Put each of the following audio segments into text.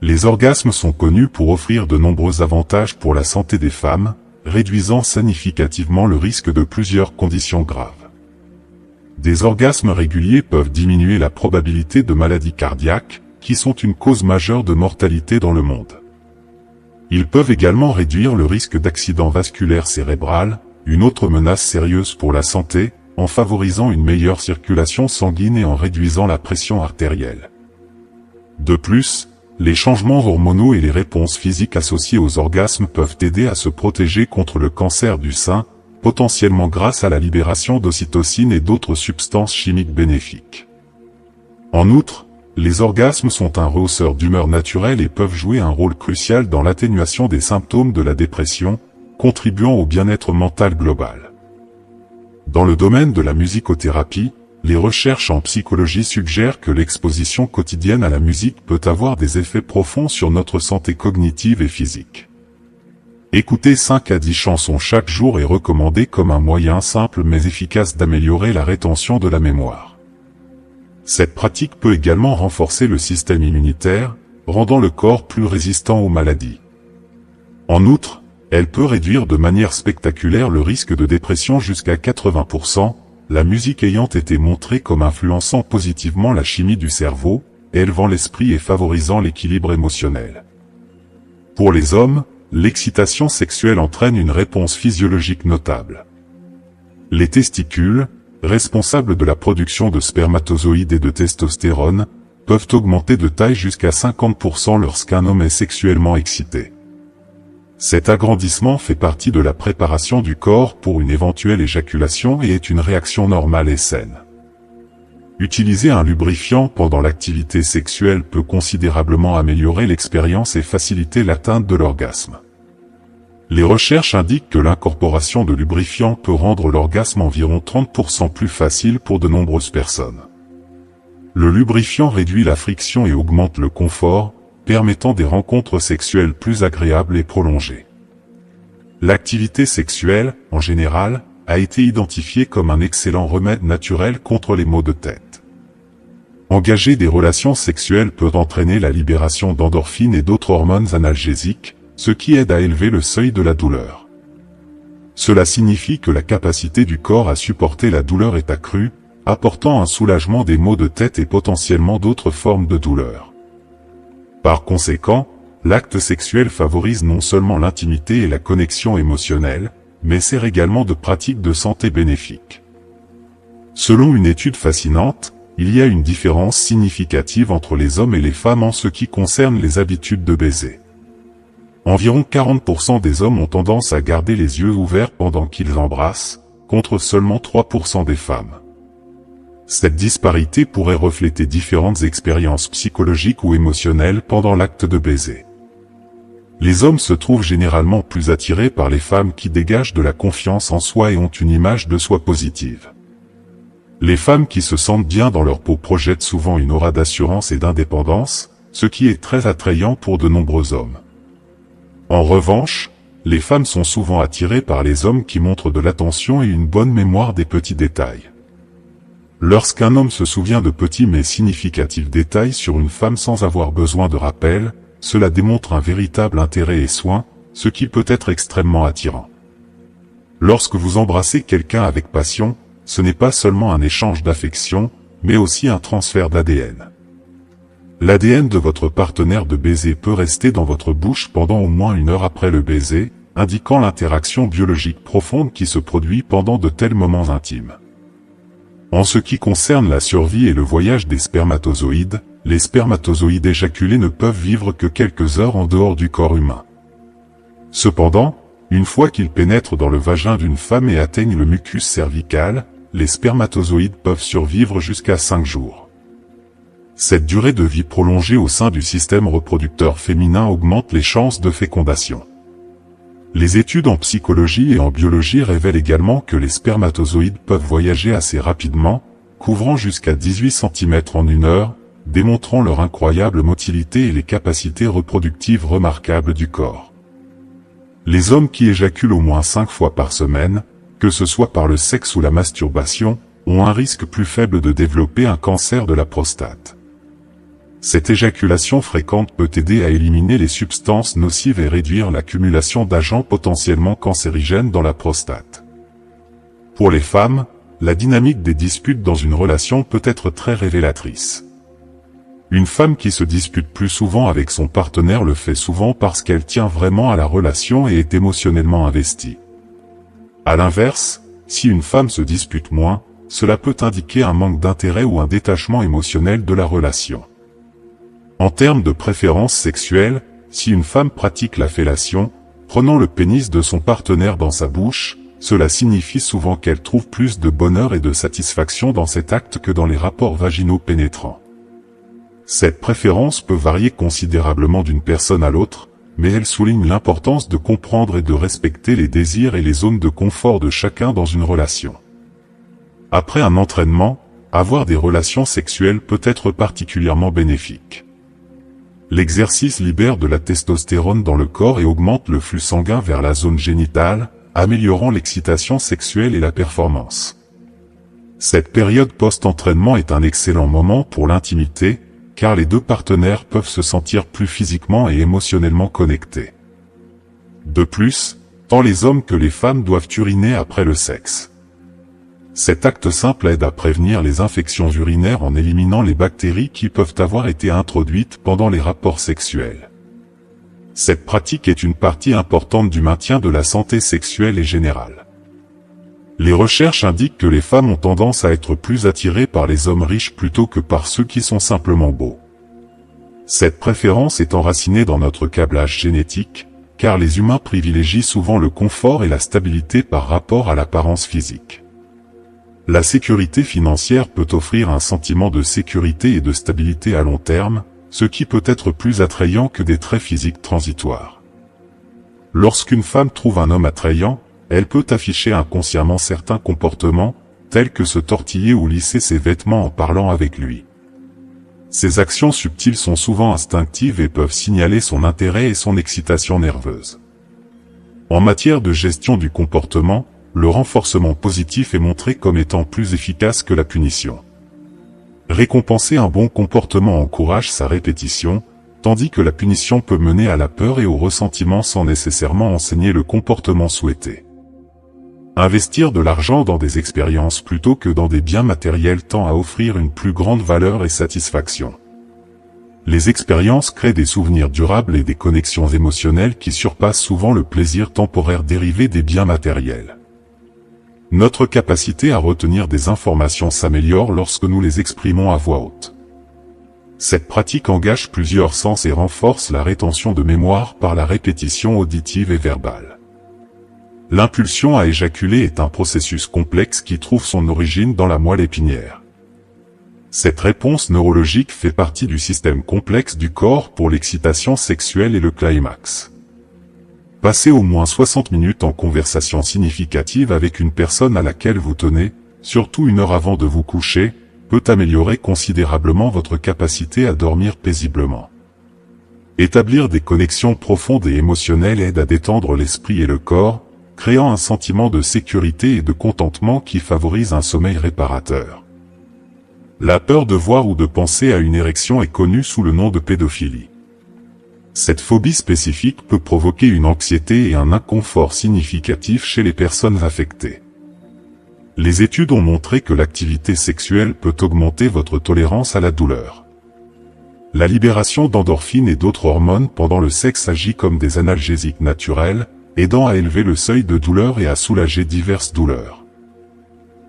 Les orgasmes sont connus pour offrir de nombreux avantages pour la santé des femmes, réduisant significativement le risque de plusieurs conditions graves. Des orgasmes réguliers peuvent diminuer la probabilité de maladies cardiaques, qui sont une cause majeure de mortalité dans le monde. Ils peuvent également réduire le risque d'accident vasculaire cérébral, une autre menace sérieuse pour la santé, en favorisant une meilleure circulation sanguine et en réduisant la pression artérielle. De plus, les changements hormonaux et les réponses physiques associées aux orgasmes peuvent aider à se protéger contre le cancer du sein, potentiellement grâce à la libération d'ocytocine et d'autres substances chimiques bénéfiques. En outre, les orgasmes sont un rehausseur d'humeur naturelle et peuvent jouer un rôle crucial dans l'atténuation des symptômes de la dépression, contribuant au bien-être mental global. Dans le domaine de la musicothérapie, les recherches en psychologie suggèrent que l'exposition quotidienne à la musique peut avoir des effets profonds sur notre santé cognitive et physique. Écouter 5 à 10 chansons chaque jour est recommandé comme un moyen simple mais efficace d'améliorer la rétention de la mémoire. Cette pratique peut également renforcer le système immunitaire, rendant le corps plus résistant aux maladies. En outre, elle peut réduire de manière spectaculaire le risque de dépression jusqu'à 80%, la musique ayant été montrée comme influençant positivement la chimie du cerveau, élevant l'esprit et favorisant l'équilibre émotionnel. Pour les hommes, l'excitation sexuelle entraîne une réponse physiologique notable. Les testicules, responsables de la production de spermatozoïdes et de testostérone, peuvent augmenter de taille jusqu'à 50% lorsqu'un homme est sexuellement excité. Cet agrandissement fait partie de la préparation du corps pour une éventuelle éjaculation et est une réaction normale et saine. Utiliser un lubrifiant pendant l'activité sexuelle peut considérablement améliorer l'expérience et faciliter l'atteinte de l'orgasme. Les recherches indiquent que l'incorporation de lubrifiants peut rendre l'orgasme environ 30% plus facile pour de nombreuses personnes. Le lubrifiant réduit la friction et augmente le confort, permettant des rencontres sexuelles plus agréables et prolongées. L'activité sexuelle, en général, a été identifiée comme un excellent remède naturel contre les maux de tête. Engager des relations sexuelles peut entraîner la libération d'endorphines et d'autres hormones analgésiques, ce qui aide à élever le seuil de la douleur. Cela signifie que la capacité du corps à supporter la douleur est accrue, apportant un soulagement des maux de tête et potentiellement d'autres formes de douleur. Par conséquent, l'acte sexuel favorise non seulement l'intimité et la connexion émotionnelle, mais sert également de pratique de santé bénéfique. Selon une étude fascinante, il y a une différence significative entre les hommes et les femmes en ce qui concerne les habitudes de baiser. Environ 40% des hommes ont tendance à garder les yeux ouverts pendant qu'ils embrassent, contre seulement 3% des femmes. Cette disparité pourrait refléter différentes expériences psychologiques ou émotionnelles pendant l'acte de baiser. Les hommes se trouvent généralement plus attirés par les femmes qui dégagent de la confiance en soi et ont une image de soi positive. Les femmes qui se sentent bien dans leur peau projettent souvent une aura d'assurance et d'indépendance, ce qui est très attrayant pour de nombreux hommes. En revanche, les femmes sont souvent attirées par les hommes qui montrent de l'attention et une bonne mémoire des petits détails. Lorsqu'un homme se souvient de petits mais significatifs détails sur une femme sans avoir besoin de rappel, cela démontre un véritable intérêt et soin, ce qui peut être extrêmement attirant. Lorsque vous embrassez quelqu'un avec passion, ce n'est pas seulement un échange d'affection, mais aussi un transfert d'ADN. L'ADN de votre partenaire de baiser peut rester dans votre bouche pendant au moins 1 heure après le baiser, indiquant l'interaction biologique profonde qui se produit pendant de tels moments intimes. En ce qui concerne la survie et le voyage des spermatozoïdes, les spermatozoïdes éjaculés ne peuvent vivre que quelques heures en dehors du corps humain. Cependant, une fois qu'ils pénètrent dans le vagin d'une femme et atteignent le mucus cervical, les spermatozoïdes peuvent survivre jusqu'à 5 jours. Cette durée de vie prolongée au sein du système reproducteur féminin augmente les chances de fécondation. Les études en psychologie et en biologie révèlent également que les spermatozoïdes peuvent voyager assez rapidement, couvrant jusqu'à 18 cm en 1 heure, démontrant leur incroyable motilité et les capacités reproductives remarquables du corps. Les hommes qui éjaculent au moins 5 fois par semaine, que ce soit par le sexe ou la masturbation, ont un risque plus faible de développer un cancer de la prostate. Cette éjaculation fréquente peut aider à éliminer les substances nocives et réduire l'accumulation d'agents potentiellement cancérigènes dans la prostate. Pour les femmes, la dynamique des disputes dans une relation peut être très révélatrice. Une femme qui se dispute plus souvent avec son partenaire le fait souvent parce qu'elle tient vraiment à la relation et est émotionnellement investie. À l'inverse, si une femme se dispute moins, cela peut indiquer un manque d'intérêt ou un détachement émotionnel de la relation. En termes de préférence sexuelle, si une femme pratique la fellation, prenant le pénis de son partenaire dans sa bouche, cela signifie souvent qu'elle trouve plus de bonheur et de satisfaction dans cet acte que dans les rapports vaginaux pénétrants. Cette préférence peut varier considérablement d'une personne à l'autre, mais elle souligne l'importance de comprendre et de respecter les désirs et les zones de confort de chacun dans une relation. Après un entraînement, avoir des relations sexuelles peut être particulièrement bénéfique. L'exercice libère de la testostérone dans le corps et augmente le flux sanguin vers la zone génitale, améliorant l'excitation sexuelle et la performance. Cette période post-entraînement est un excellent moment pour l'intimité, car les deux partenaires peuvent se sentir plus physiquement et émotionnellement connectés. De plus, tant les hommes que les femmes doivent uriner après le sexe. Cet acte simple aide à prévenir les infections urinaires en éliminant les bactéries qui peuvent avoir été introduites pendant les rapports sexuels. Cette pratique est une partie importante du maintien de la santé sexuelle et générale. Les recherches indiquent que les femmes ont tendance à être plus attirées par les hommes riches plutôt que par ceux qui sont simplement beaux. Cette préférence est enracinée dans notre câblage génétique, car les humains privilégient souvent le confort et la stabilité par rapport à l'apparence physique. La sécurité financière peut offrir un sentiment de sécurité et de stabilité à long terme, ce qui peut être plus attrayant que des traits physiques transitoires. Lorsqu'une femme trouve un homme attrayant, elle peut afficher inconsciemment certains comportements, tels que se tortiller ou lisser ses vêtements en parlant avec lui. Ces actions subtiles sont souvent instinctives et peuvent signaler son intérêt et son excitation nerveuse. En matière de gestion du comportement, le renforcement positif est montré comme étant plus efficace que la punition. Récompenser un bon comportement encourage sa répétition, tandis que la punition peut mener à la peur et au ressentiment sans nécessairement enseigner le comportement souhaité. Investir de l'argent dans des expériences plutôt que dans des biens matériels tend à offrir une plus grande valeur et satisfaction. Les expériences créent des souvenirs durables et des connexions émotionnelles qui surpassent souvent le plaisir temporaire dérivé des biens matériels. Notre capacité à retenir des informations s'améliore lorsque nous les exprimons à voix haute. Cette pratique engage plusieurs sens et renforce la rétention de mémoire par la répétition auditive et verbale. L'impulsion à éjaculer est un processus complexe qui trouve son origine dans la moelle épinière. Cette réponse neurologique fait partie du système complexe du corps pour l'excitation sexuelle et le climax. Passez au moins 60 minutes en conversation significative avec une personne à laquelle vous tenez, surtout 1 heure avant de vous coucher, peut améliorer considérablement votre capacité à dormir paisiblement. Établir des connexions profondes et émotionnelles aide à détendre l'esprit et le corps, créant un sentiment de sécurité et de contentement qui favorise un sommeil réparateur. La peur de voir ou de penser à une érection est connue sous le nom de pédophilie. Cette phobie spécifique peut provoquer une anxiété et un inconfort significatif chez les personnes affectées. Les études ont montré que l'activité sexuelle peut augmenter votre tolérance à la douleur. La libération d'endorphines et d'autres hormones pendant le sexe agit comme des analgésiques naturels, aidant à élever le seuil de douleur et à soulager diverses douleurs.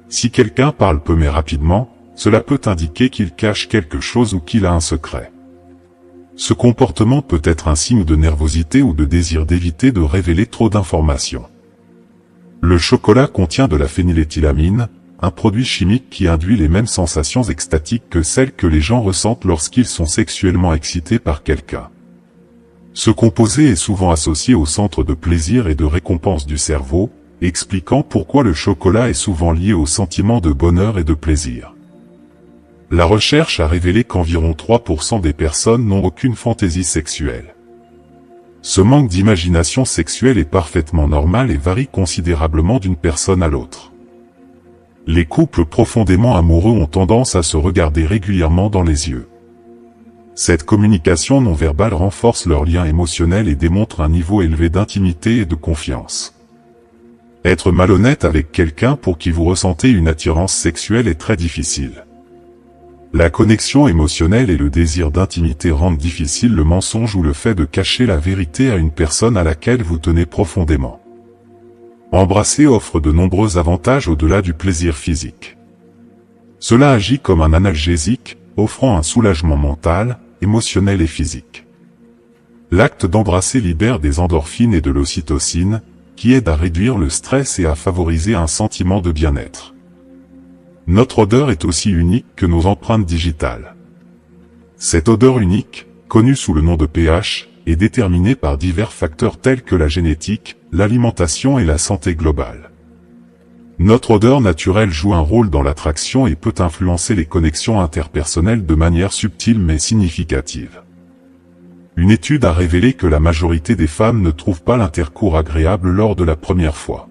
Si quelqu'un parle peu mais rapidement, cela peut indiquer qu'il cache quelque chose ou qu'il a un secret. Ce comportement peut être un signe de nervosité ou de désir d'éviter de révéler trop d'informations. Le chocolat contient de la phényléthylamine, un produit chimique qui induit les mêmes sensations extatiques que celles que les gens ressentent lorsqu'ils sont sexuellement excités par quelqu'un. Ce composé est souvent associé au centre de plaisir et de récompense du cerveau, expliquant pourquoi le chocolat est souvent lié au sentiment de bonheur et de plaisir. La recherche a révélé qu'environ 3% des personnes n'ont aucune fantaisie sexuelle. Ce manque d'imagination sexuelle est parfaitement normal et varie considérablement d'une personne à l'autre. Les couples profondément amoureux ont tendance à se regarder régulièrement dans les yeux. Cette communication non verbale renforce leur lien émotionnel et démontre un niveau élevé d'intimité et de confiance. Être malhonnête avec quelqu'un pour qui vous ressentez une attirance sexuelle est très difficile. La connexion émotionnelle et le désir d'intimité rendent difficile le mensonge ou le fait de cacher la vérité à une personne à laquelle vous tenez profondément. Embrasser offre de nombreux avantages au-delà du plaisir physique. Cela agit comme un analgésique, offrant un soulagement mental, émotionnel et physique. L'acte d'embrasser libère des endorphines et de l'ocytocine, qui aident à réduire le stress et à favoriser un sentiment de bien-être. Notre odeur est aussi unique que nos empreintes digitales. Cette odeur unique, connue sous le nom de pH, est déterminée par divers facteurs tels que la génétique, l'alimentation et la santé globale. Notre odeur naturelle joue un rôle dans l'attraction et peut influencer les connexions interpersonnelles de manière subtile mais significative. Une étude a révélé que la majorité des femmes ne trouvent pas l'intercours agréable lors de la première fois.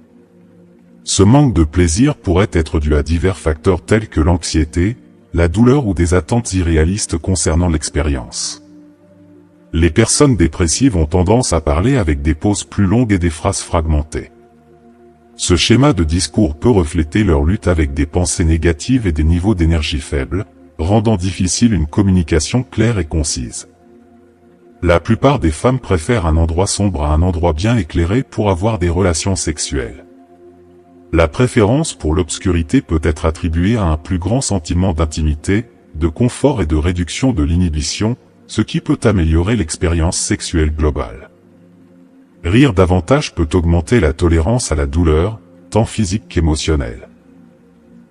Ce manque de plaisir pourrait être dû à divers facteurs tels que l'anxiété, la douleur ou des attentes irréalistes concernant l'expérience. Les personnes dépressives ont tendance à parler avec des pauses plus longues et des phrases fragmentées. Ce schéma de discours peut refléter leur lutte avec des pensées négatives et des niveaux d'énergie faibles, rendant difficile une communication claire et concise. La plupart des femmes préfèrent un endroit sombre à un endroit bien éclairé pour avoir des relations sexuelles. La préférence pour l'obscurité peut être attribuée à un plus grand sentiment d'intimité, de confort et de réduction de l'inhibition, ce qui peut améliorer l'expérience sexuelle globale. Rire davantage peut augmenter la tolérance à la douleur, tant physique qu'émotionnelle.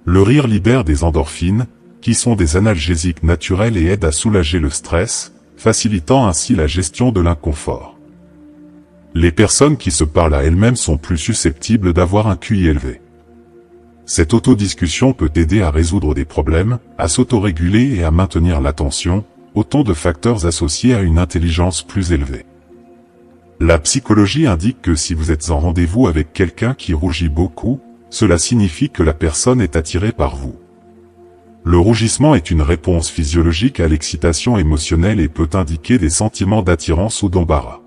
Le rire libère des endorphines, qui sont des analgésiques naturels et aident à soulager le stress, facilitant ainsi la gestion de l'inconfort. Les personnes qui se parlent à elles-mêmes sont plus susceptibles d'avoir un QI élevé. Cette autodiscussion peut aider à résoudre des problèmes, à s'autoréguler et à maintenir l'attention, autant de facteurs associés à une intelligence plus élevée. La psychologie indique que si vous êtes en rendez-vous avec quelqu'un qui rougit beaucoup, cela signifie que la personne est attirée par vous. Le rougissement est une réponse physiologique à l'excitation émotionnelle et peut indiquer des sentiments d'attirance ou d'embarras.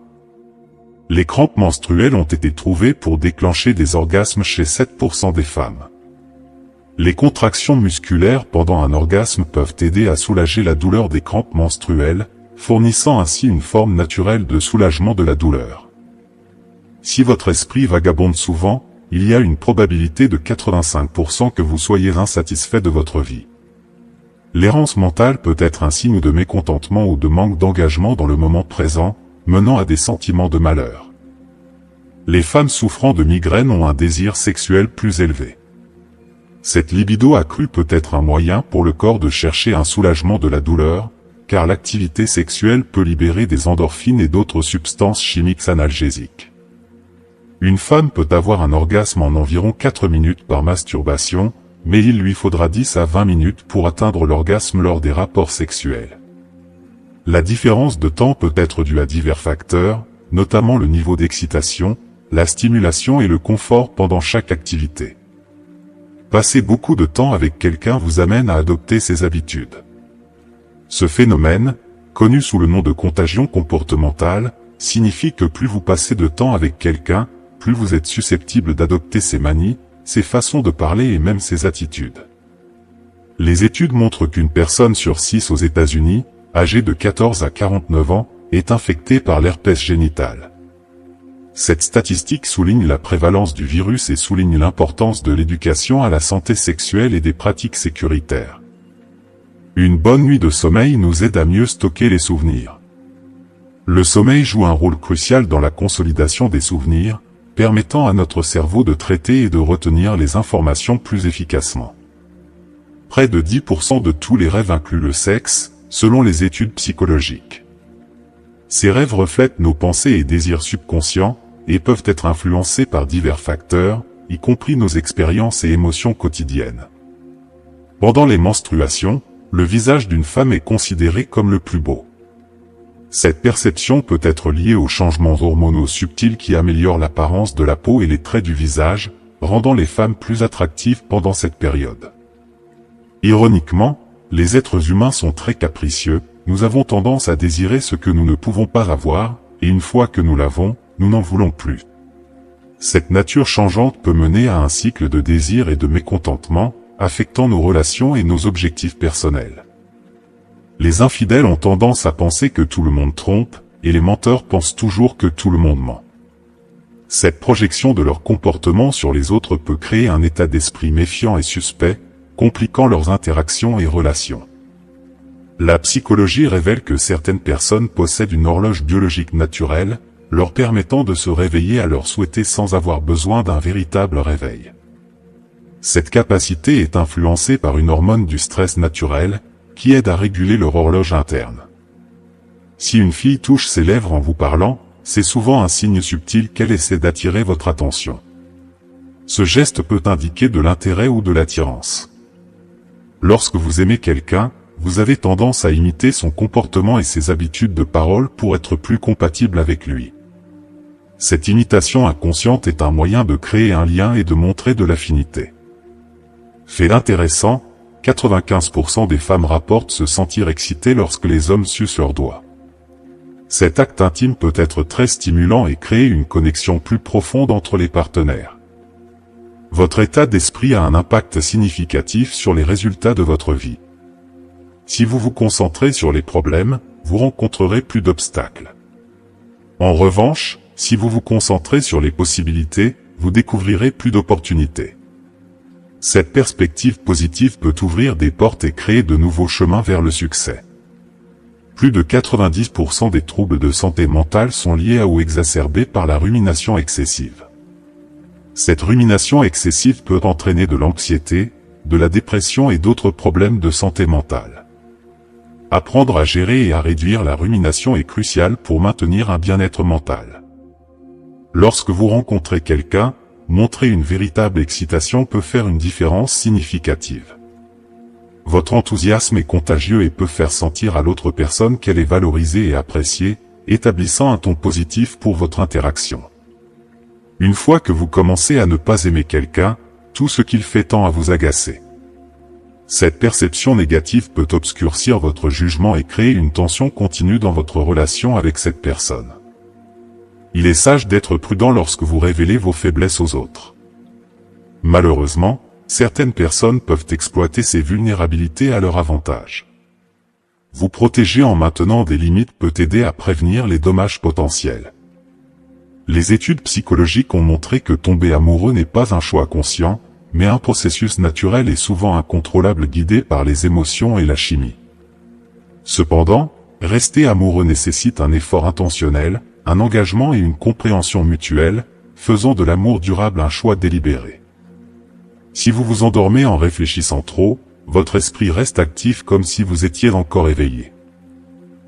Les crampes menstruelles ont été trouvées pour déclencher des orgasmes chez 7% des femmes. Les contractions musculaires pendant un orgasme peuvent aider à soulager la douleur des crampes menstruelles, fournissant ainsi une forme naturelle de soulagement de la douleur. Si votre esprit vagabonde souvent, il y a une probabilité de 85% que vous soyez insatisfait de votre vie. L'errance mentale peut être un signe de mécontentement ou de manque d'engagement dans le moment présent, menant à des sentiments de malheur. Les femmes souffrant de migraines ont un désir sexuel plus élevé. Cette libido accrue peut être un moyen pour le corps de chercher un soulagement de la douleur, car l'activité sexuelle peut libérer des endorphines et d'autres substances chimiques analgésiques. Une femme peut avoir un orgasme en environ 4 minutes par masturbation, mais il lui faudra 10 à 20 minutes pour atteindre l'orgasme lors des rapports sexuels. La différence de temps peut être due à divers facteurs, notamment le niveau d'excitation, la stimulation et le confort pendant chaque activité. Passer beaucoup de temps avec quelqu'un vous amène à adopter ses habitudes. Ce phénomène, connu sous le nom de contagion comportementale, signifie que plus vous passez de temps avec quelqu'un, plus vous êtes susceptible d'adopter ses manies, ses façons de parler et même ses attitudes. Les études montrent qu'une personne sur 6 aux États-Unis, âgée de 14 à 49 ans, est infectée par l'herpès génital. Cette statistique souligne la prévalence du virus et souligne l'importance de l'éducation à la santé sexuelle et des pratiques sécuritaires. Une bonne nuit de sommeil nous aide à mieux stocker les souvenirs. Le sommeil joue un rôle crucial dans la consolidation des souvenirs, permettant à notre cerveau de traiter et de retenir les informations plus efficacement. Près de 10% de tous les rêves incluent le sexe, selon les études psychologiques. Ces rêves reflètent nos pensées et désirs subconscients, et peuvent être influencés par divers facteurs, y compris nos expériences et émotions quotidiennes. Pendant les menstruations, le visage d'une femme est considéré comme le plus beau. Cette perception peut être liée aux changements hormonaux subtils qui améliorent l'apparence de la peau et les traits du visage, rendant les femmes plus attractives pendant cette période. Ironiquement, les êtres humains sont très capricieux, nous avons tendance à désirer ce que nous ne pouvons pas avoir, et une fois que nous l'avons, nous n'en voulons plus. Cette nature changeante peut mener à un cycle de désir et de mécontentement, affectant nos relations et nos objectifs personnels. Les infidèles ont tendance à penser que tout le monde trompe, et les menteurs pensent toujours que tout le monde ment. Cette projection de leur comportement sur les autres peut créer un état d'esprit méfiant et suspect, compliquant leurs interactions et relations. La psychologie révèle que certaines personnes possèdent une horloge biologique naturelle, leur permettant de se réveiller à leur souhait sans avoir besoin d'un véritable réveil. Cette capacité est influencée par une hormone du stress naturel, qui aide à réguler leur horloge interne. Si une fille touche ses lèvres en vous parlant, c'est souvent un signe subtil qu'elle essaie d'attirer votre attention. Ce geste peut indiquer de l'intérêt ou de l'attirance. Lorsque vous aimez quelqu'un, vous avez tendance à imiter son comportement et ses habitudes de parole pour être plus compatible avec lui. Cette imitation inconsciente est un moyen de créer un lien et de montrer de l'affinité. Fait intéressant, 95% des femmes rapportent se sentir excitées lorsque les hommes sucent leurs doigts. Cet acte intime peut être très stimulant et créer une connexion plus profonde entre les partenaires. Votre état d'esprit a un impact significatif sur les résultats de votre vie. Si vous vous concentrez sur les problèmes, vous rencontrerez plus d'obstacles. En revanche, si vous vous concentrez sur les possibilités, vous découvrirez plus d'opportunités. Cette perspective positive peut ouvrir des portes et créer de nouveaux chemins vers le succès. Plus de 90% des troubles de santé mentale sont liés à ou exacerbés par la rumination excessive. Cette rumination excessive peut entraîner de l'anxiété, de la dépression et d'autres problèmes de santé mentale. Apprendre à gérer et à réduire la rumination est crucial pour maintenir un bien-être mental. Lorsque vous rencontrez quelqu'un, montrer une véritable excitation peut faire une différence significative. Votre enthousiasme est contagieux et peut faire sentir à l'autre personne qu'elle est valorisée et appréciée, établissant un ton positif pour votre interaction. Une fois que vous commencez à ne pas aimer quelqu'un, tout ce qu'il fait tend à vous agacer. Cette perception négative peut obscurcir votre jugement et créer une tension continue dans votre relation avec cette personne. Il est sage d'être prudent lorsque vous révélez vos faiblesses aux autres. Malheureusement, certaines personnes peuvent exploiter ces vulnérabilités à leur avantage. Vous protéger en maintenant des limites peut aider à prévenir les dommages potentiels. Les études psychologiques ont montré que tomber amoureux n'est pas un choix conscient, mais un processus naturel et souvent incontrôlable guidé par les émotions et la chimie. Cependant, rester amoureux nécessite un effort intentionnel, un engagement et une compréhension mutuelle, faisant de l'amour durable un choix délibéré. Si vous vous endormez en réfléchissant trop, votre esprit reste actif comme si vous étiez encore éveillé.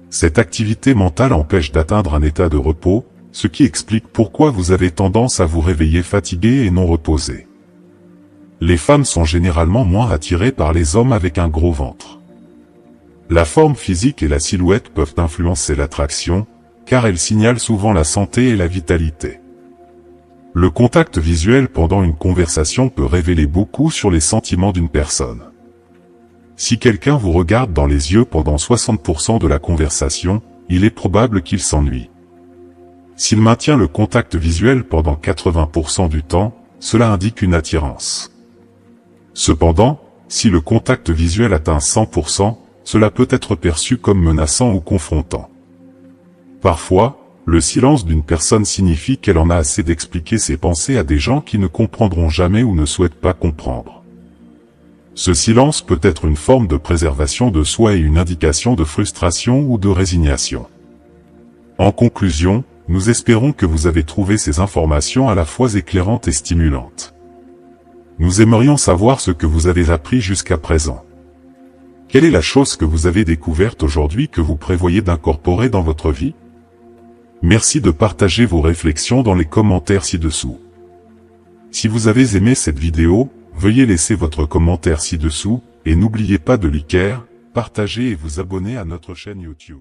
Cette activité mentale empêche d'atteindre un état de repos, ce qui explique pourquoi vous avez tendance à vous réveiller fatigué et non reposé. Les femmes sont généralement moins attirées par les hommes avec un gros ventre. La forme physique et la silhouette peuvent influencer l'attraction, car elles signalent souvent la santé et la vitalité. Le contact visuel pendant une conversation peut révéler beaucoup sur les sentiments d'une personne. Si quelqu'un vous regarde dans les yeux pendant 60% de la conversation, il est probable qu'il s'ennuie. S'il maintient le contact visuel pendant 80% du temps, cela indique une attirance. Cependant, si le contact visuel atteint 100%, cela peut être perçu comme menaçant ou confrontant. Parfois, le silence d'une personne signifie qu'elle en a assez d'expliquer ses pensées à des gens qui ne comprendront jamais ou ne souhaitent pas comprendre. Ce silence peut être une forme de préservation de soi et une indication de frustration ou de résignation. En conclusion, nous espérons que vous avez trouvé ces informations à la fois éclairantes et stimulantes. Nous aimerions savoir ce que vous avez appris jusqu'à présent. Quelle est la chose que vous avez découverte aujourd'hui que vous prévoyez d'incorporer dans votre vie? Merci de partager vos réflexions dans les commentaires ci-dessous. Si vous avez aimé cette vidéo, veuillez laisser votre commentaire ci-dessous, et n'oubliez pas de liker, partager et vous abonner à notre chaîne YouTube.